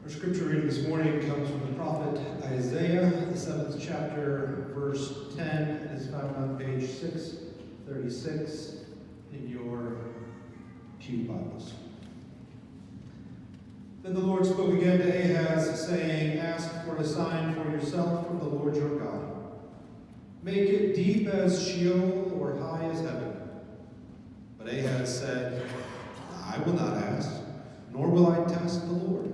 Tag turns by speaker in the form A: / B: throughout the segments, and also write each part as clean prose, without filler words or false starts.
A: Our scripture reading this morning comes from the prophet Isaiah, the 7th chapter, verse 10. It is found on page 636 in your pew Bibles. Then the Lord spoke again to Ahaz, saying, "Ask for a sign for yourself from the Lord your God. Make it deep as Sheol or high as heaven." But Ahaz said, "I will not ask, nor will I test the Lord."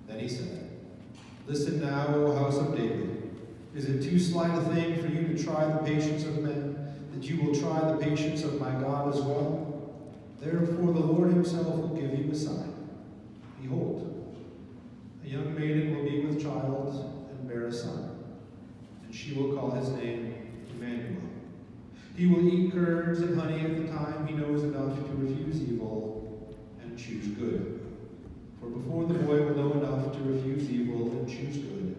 A: Then he said, "Listen now, O house of David. Is it too slight a thing for you to try the patience of men, that you will try the patience of my God as well? Therefore the Lord himself will give you a sign. Behold, a young maiden will be with child and bear a son, and she will call his name Emmanuel. He will eat curds and honey at the time he knows enough to refuse evil and choose good. For before the boy will know enough to refuse evil and choose good,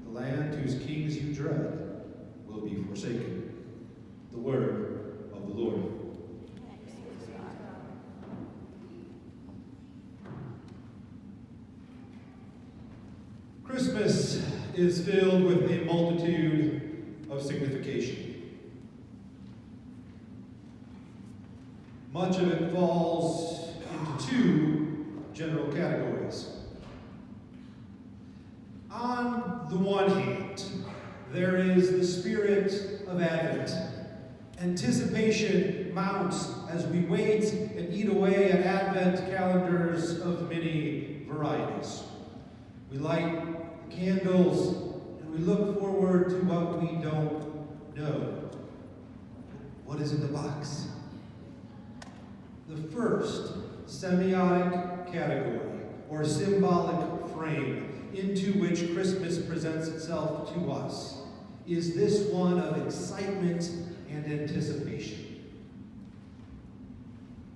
A: the land whose kings you dread will be forsaken." The word of the Lord. Christmas is filled with a multitude of signification. Much of it falls into two general categories. On the one hand, there is the spirit of Advent. Anticipation mounts as we wait and eat away at Advent calendars of many varieties. We light candles and we look forward to what we don't know. What is in the box? The first semiotic category, or symbolic frame, into which Christmas presents itself to us, is this one of excitement and anticipation.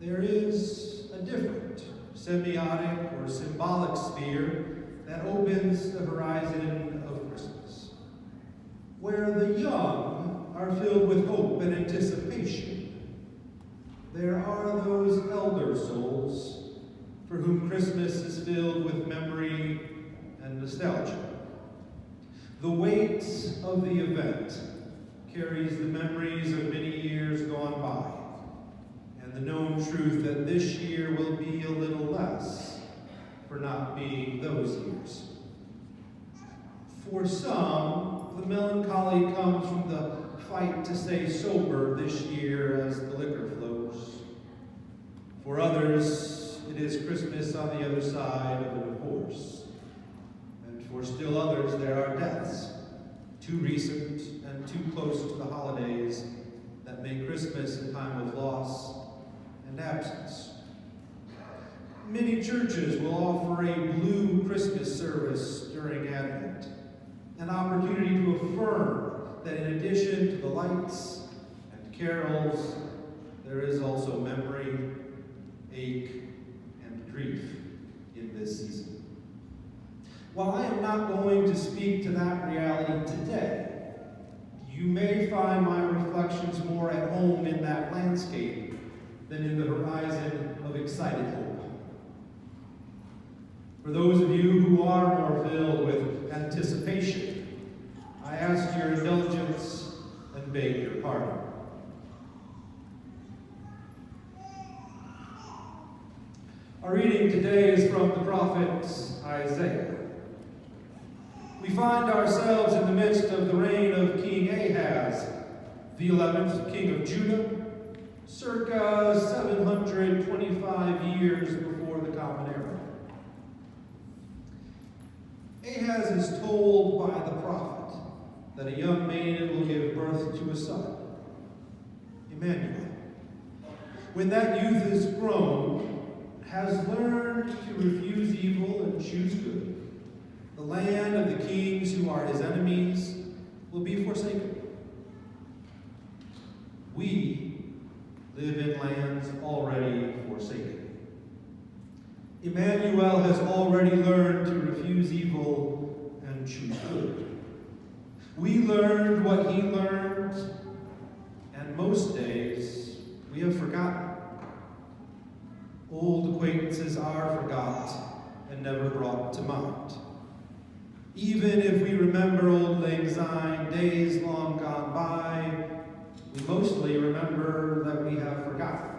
A: There is a different semiotic or symbolic sphere that opens the horizon of Christmas, where the young are filled with hope and anticipation. There are those elder souls for whom Christmas is filled with memory and nostalgia. The weight of the event carries the memories of many years gone by, and the known truth that this year will be a little less for not being those years. For some, the melancholy comes from the fight to stay sober this year as the liquor flows. For others, it is Christmas on the other side of a divorce. And for still others, there are deaths, too recent and too close to the holidays, that make Christmas a time of loss and absence. Many churches will offer a blue Christmas service during Advent, an opportunity to affirm that in addition to the lights and carols, there is also memory, ache, and grief in this season. While I am not going to speak to that reality today, you may find my reflections more at home in that landscape than in the horizon of excited hope. For those of you who are more filled with anticipation, I ask your indulgence and beg your pardon. Our reading today is from the prophet Isaiah. We find ourselves in the midst of the reign of King Ahaz, the 11th king of Judah, circa 725 years before the Common Era. Ahaz is told by the prophet that a young maiden will give birth to a son, Emmanuel. When that youth is grown, has learned to refuse evil and choose good, the land of the kings who are his enemies will be forsaken. We live in lands already forsaken. Emmanuel has already learned to refuse evil and choose good. We learned what he learned, and most days we have forgotten. Old acquaintances are forgot and never brought to mind. Even if we remember old lang syne, days long gone by, we mostly remember that we have forgotten.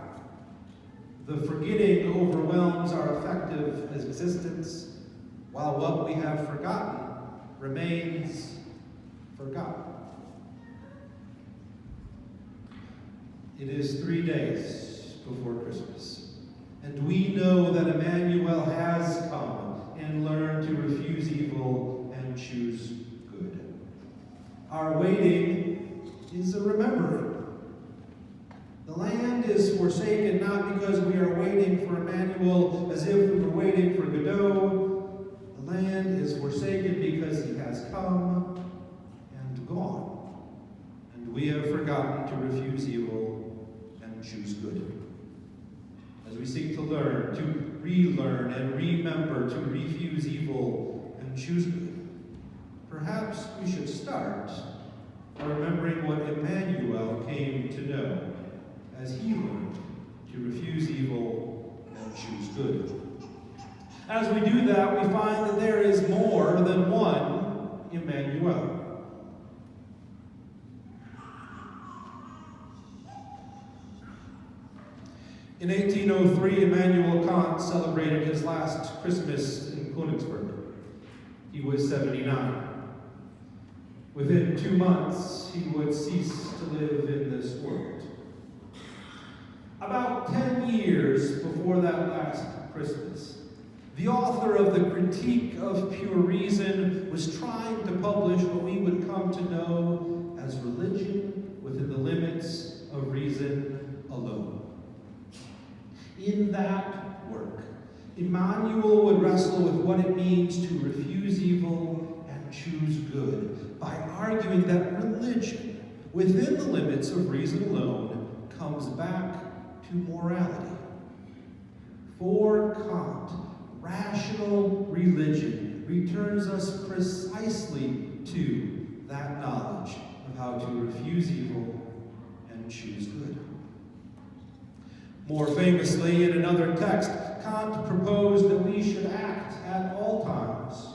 A: The forgetting overwhelms our effective existence, while what we have forgotten remains forgotten. It is 3 days before Christmas, and we know that Emmanuel has come and learned to refuse evil and choose good. Our waiting is a remembering. The land is forsaken not because we are waiting for Emmanuel as if we were waiting for Godot. The land is forsaken because he has come and gone, and we have forgotten to refuse evil and choose good. As we seek to learn, to relearn, and remember to refuse evil and choose good, perhaps we should start by remembering what Emmanuel came to know as he learned to refuse evil and choose good. As we do that, we find that there is more than one Emmanuel. In 1803, Immanuel Kant celebrated his last Christmas in Königsberg. He was 79. Within 2 months, he would cease to live in this world. About 10 years before that last Christmas, the author of the Critique of Pure Reason was trying to publish what we would come to know as religion within the limits of reason alone. In that work, Emmanuel would wrestle with what it means to refuse evil and choose good by arguing that religion, within the limits of reason alone, comes back to morality. For Kant, rational religion returns us precisely to that knowledge of how to refuse evil and choose good. More famously, in another text, Kant proposed that we should act at all times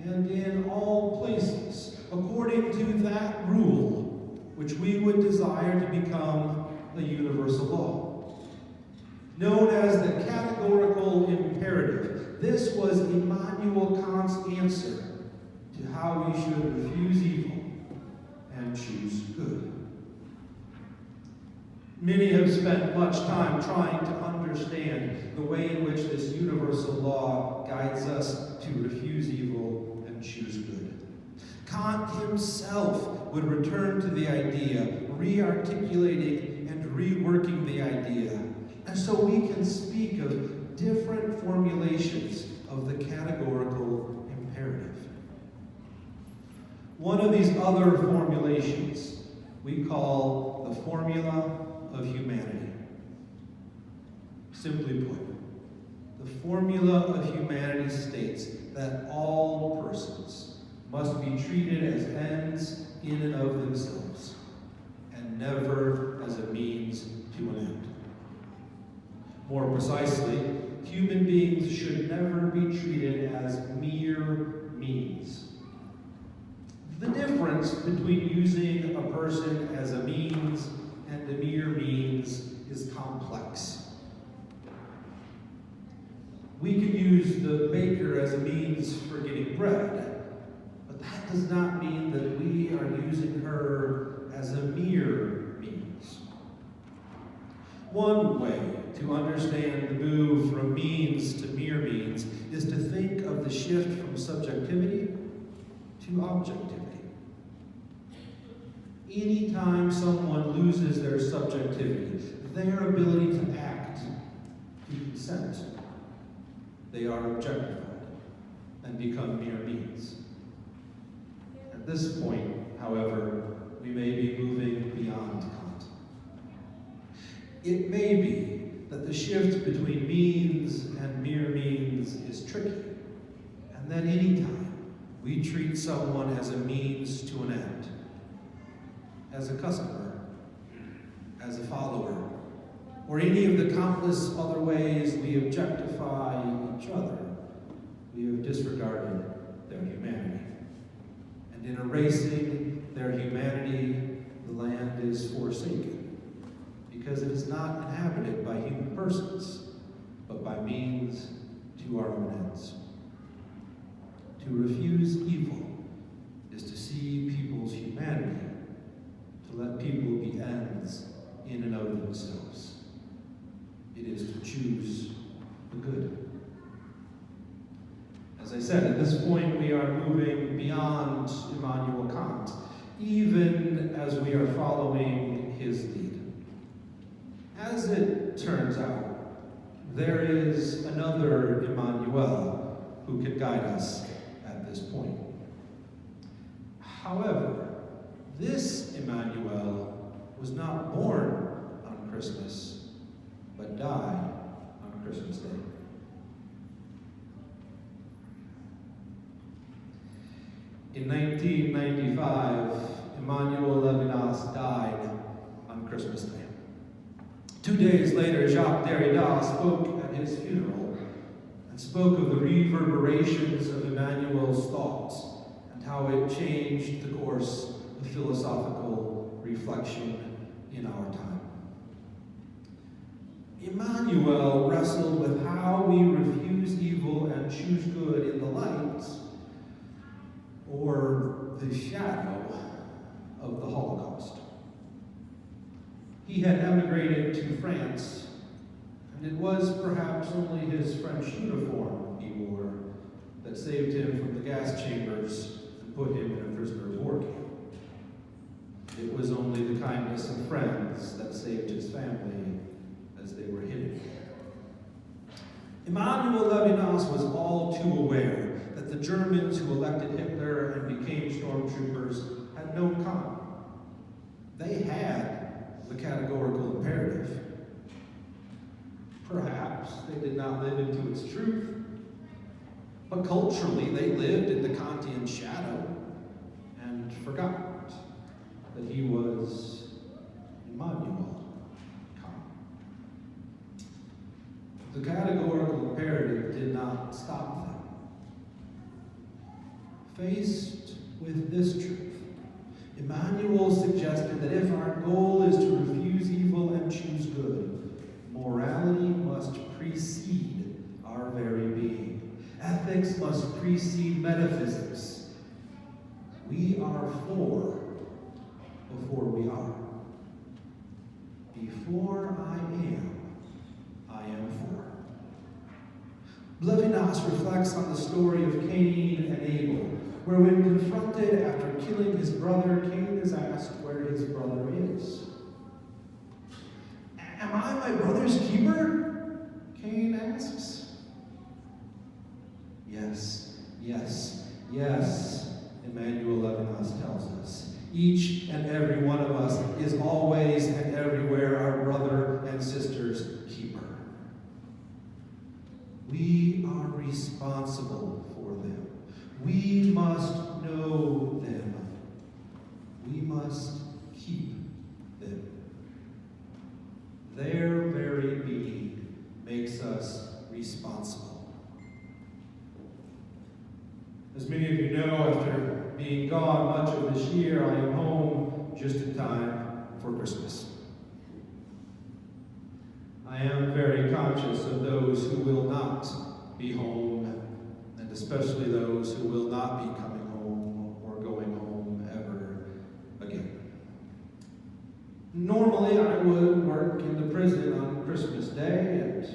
A: and in all places according to that rule which we would desire to become a universal law. Known as the categorical imperative, this was Immanuel Kant's answer to how we should refuse evil and choose good. Many have spent much time trying to understand the way in which this universal law guides us to refuse evil and choose good. Kant himself would return to the idea, re-articulating and reworking the idea, and so we can speak of different formulations of the categorical imperative. One of these other formulations we call the formula of humanity. Simply put, the formula of humanity states that all persons must be treated as ends in and of themselves, and never as a means to an end. More precisely, human beings should never be treated as mere means. The difference between using a person as a means and a mere means is complex. We can use the baker as a means for getting bread, but that does not mean that we are using her as a mere means. One way to understand the move from means to mere means is to think of the shift from subjectivity to objectivity. Anytime someone loses their subjectivity, their ability to act, to consent, they are objectified and become mere means. At this point, however, we may be moving beyond Kant. It may be that the shift between means and mere means is tricky, and that anytime we treat someone as a means to an end, as a customer, as a follower, or any of the countless other ways we objectify each other, we have erasing their humanity, the land is forsaken, because it is not inhabited by human persons, but by means to our own ends. To refuse evil is to see people's humanity, to let people be ends in and of themselves. It is to choose the good. As I said, at this point we are moving beyond Immanuel Kant, even as we are following his lead. As it turns out, there is another Emmanuel who can guide us at this point. However, this Emmanuel was not born on Christmas, but died on Christmas Day. In 1995, Emmanuel Levinas died on Christmas Day. 2 days later, Jacques Derrida spoke at his funeral and spoke of the reverberations of Emmanuel's thoughts and how it changed the course of philosophical reflection in our time. Emmanuel wrestled with how we refuse evil and choose good in the light or the shadow of the Holocaust. He had emigrated to France, and it was perhaps only his French uniform he wore that saved him from the gas chambers and put him in a prisoner of war camp. It was only the kindness of friends that saved his family as they were hidden. Emmanuel Levinas was all too aware that the Germans who elected Hitler and became stormtroopers had no common. They had the categorical imperative. Perhaps they did not live into its truth, but culturally they lived in the Kantian shadow and forgot that he was Emmanuel Kant. The categorical imperative did not stop them. Faced with this truth, Emmanuel suggested that if our goal is to refuse evil and choose good, morality must precede our very being. Ethics must precede metaphysics. We are for before we are. Before I am for. Levinas reflects on the story of Cain and Abel, where when confronted after killing his brother, Cain is asked where his brother is. Am I my brother's keeper? Cain asks. Yes, Emmanuel Levinas tells us. Each and every one of us is always and everywhere our brother and sister's keeper. We are responsible for them. We must know them. We must keep them. Their very being makes us responsible. As many of you know, after being gone much of this year, I am home just in time for Christmas. I am very conscious of those who will not be home, and especially those who will not be coming home or going home ever again. Normally, I would work in the prison on Christmas Day, and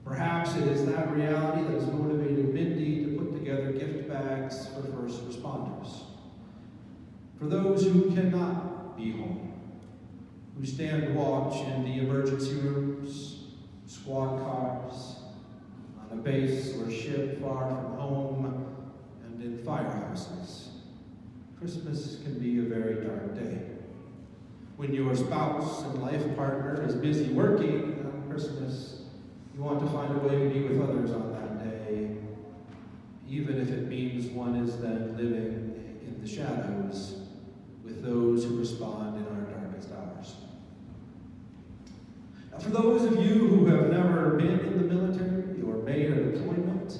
A: perhaps it is that reality that has motivated Mindy to put together gift bags for first responders. For those who cannot be home, who stand watch in the emergency rooms, squad cars, on a base or ship far from home, and in firehouses. Christmas can be a very dark day. When your spouse and life partner is busy working on Christmas, you want to find a way to be with others on that day, even if it means one is then living in the shadows with those who respond in our darkest hours. Now, for those of you who have never been in the military or made a deployment,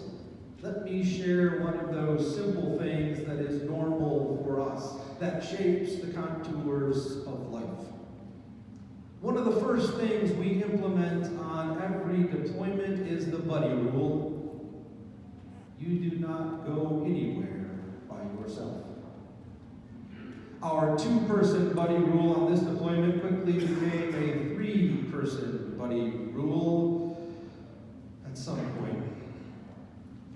A: let me share one of those simple things that is normal for that shapes the contours of life. One of the first things we implement on every deployment is the buddy rule. You do not go anywhere by yourself. Our 2-person buddy rule on this deployment quickly became a 3-person buddy rule at some point.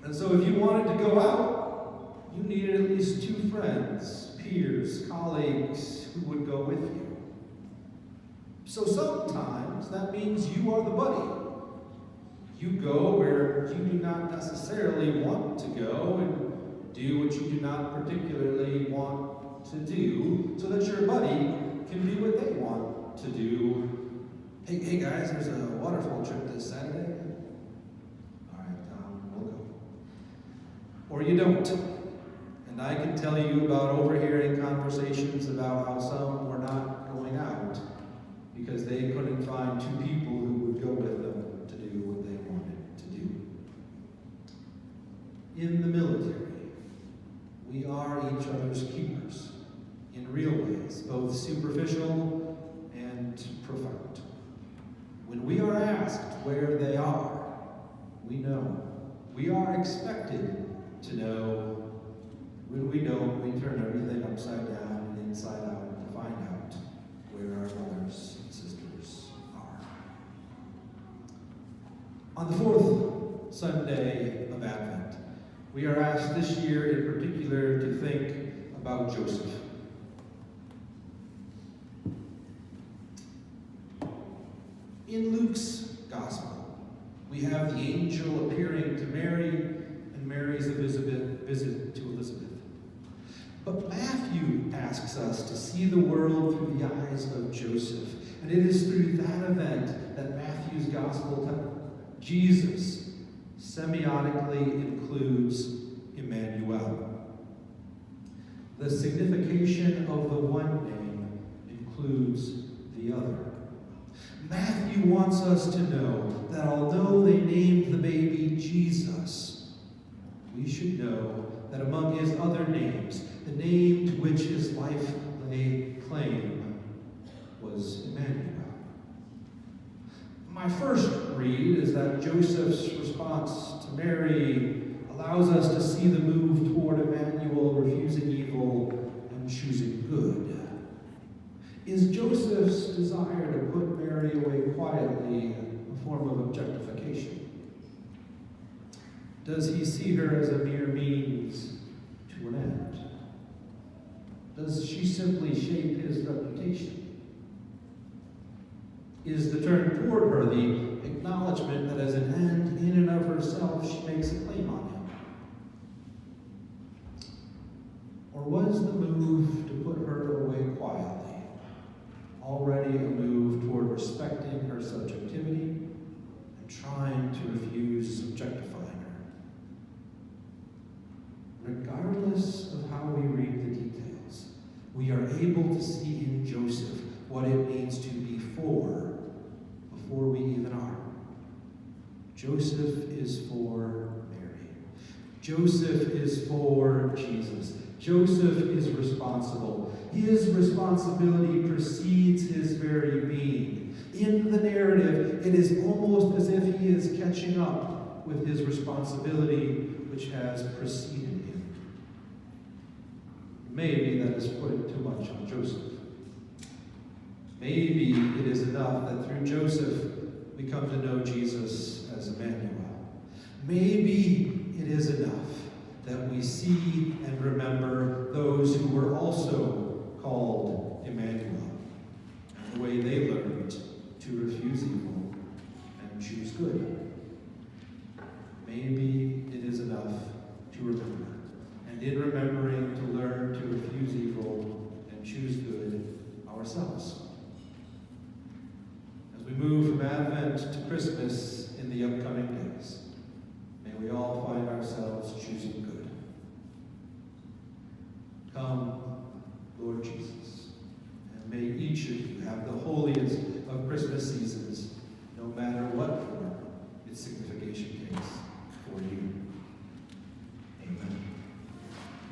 A: And so if you wanted to go out, you needed at least 2 friends, peers, colleagues who would go with you. So sometimes that means you are the buddy. You go where you do not necessarily want to go and do what you do not particularly want to do, so that your buddy can do what they want to do. Hey guys, there's a waterfall trip this Saturday. All right, we'll go. Or you don't. And I can tell you about overhearing conversations about how some were not going out because they couldn't find 2 people who would go with them to do what they wanted to do. In the military, we are each other's keepers in real ways, both superficial and profound. When we are asked where they are, we know. We are expected to know. When we don't, we turn everything upside down and inside out to find out where our brothers and sisters are. On the 4th Sunday of Advent, we are asked this year in particular to think about Joseph. In Luke's Gospel, we have the angel appearing to Mary and Mary's visit to Elizabeth. But Matthew asks us to see the world through the eyes of Joseph. And it is through that event that Matthew's Gospel, Jesus, semiotically includes Emmanuel. The signification of the one name includes the other. Matthew wants us to know that although they named the baby Jesus, we should know that among his other names, the name to which his life lay claim was Emmanuel. My first read is that Joseph's response to Mary allows us to see the move toward Emmanuel refusing evil and choosing good. Is Joseph's desire to put Mary away quietly a form of objectification? Does he see her as a mere means to an end? Does she simply shape his reputation? Is the turn toward her the acknowledgement that as an end in and of herself she makes a claim on him? Or was the move to put her away quietly already a move toward respecting her subjectivity and trying to refuse objectifying her? Regardless of how we read the details, we are able to see in Joseph what it means to be for before we even are. Joseph is for Mary. Joseph is for Jesus. Joseph is responsible. His responsibility precedes his very being. In the narrative, it is almost as if he is catching up with his responsibility which has preceded him. Maybe that is putting too much on Joseph. Maybe it is enough that through Joseph we come to know Jesus as Emmanuel. Maybe it is enough that we see and remember those who were also called Emmanuel, and the way they learned to refuse evil and choose good. Maybe it is enough to remember, and in remembering to learn to refuse evil and choose good ourselves. As we move from Advent to Christmas in the upcoming days, may we all find ourselves choosing good. Come, Lord Jesus, and may each of you have the holiest of Christmas season